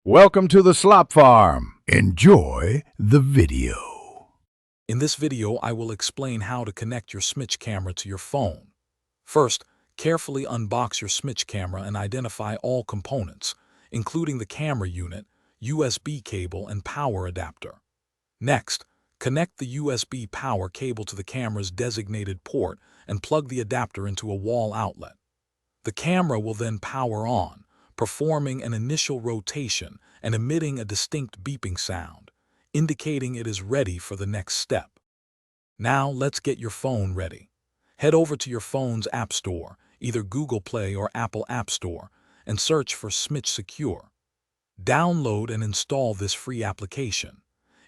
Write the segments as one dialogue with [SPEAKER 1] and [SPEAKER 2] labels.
[SPEAKER 1] Welcome to the Slop Farm. Enjoy the video.
[SPEAKER 2] In this video, I will explain how to connect your Smitch camera to your phone. First, carefully unbox your Smitch camera and identify all components, including the camera unit, USB cable, and power adapter. Next, connect the USB power cable to the camera's designated port and plug the adapter into a wall outlet. The camera will then power on, performing an initial rotation and emitting a distinct beeping sound, indicating it is ready for the next step. Now let's get your phone ready. Head over to your phone's App Store, either Google Play or Apple App Store, and search for Smitch Secure. Download and install this free application.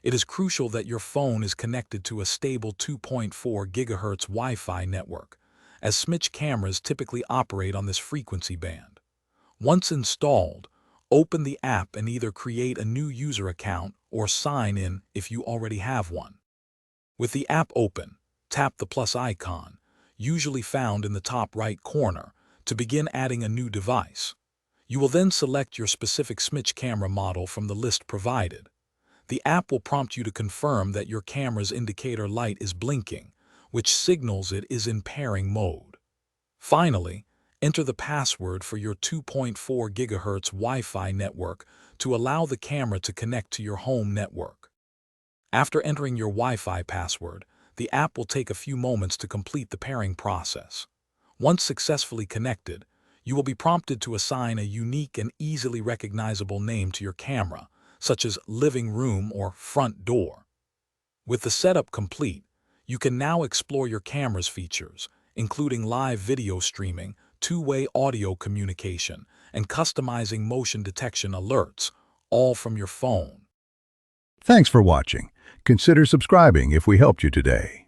[SPEAKER 2] It is crucial that your phone is connected to a stable 2.4 GHz Wi-Fi network, as Smitch cameras typically operate on this frequency band. Once installed, open the app and either create a new user account or sign in if you already have one. With the app open, tap the plus icon, usually found in the top right corner, to begin adding a new device. You will then select your specific Smitch camera model from the list provided. The app will prompt you to confirm that your camera's indicator light is blinking, which signals it is in pairing mode. Finally, enter the password for your 2.4 GHz Wi-Fi network to allow the camera to connect to your home network. After entering your Wi-Fi password, the app will take a few moments to complete the pairing process. Once successfully connected, you will be prompted to assign a unique and easily recognizable name to your camera, such as living room or front door. With the setup complete, you can now explore your camera's features, including live video streaming, two-way audio communication, and customizing motion detection alerts, all from your phone.
[SPEAKER 1] Thanks for watching. Consider subscribing if we helped you today.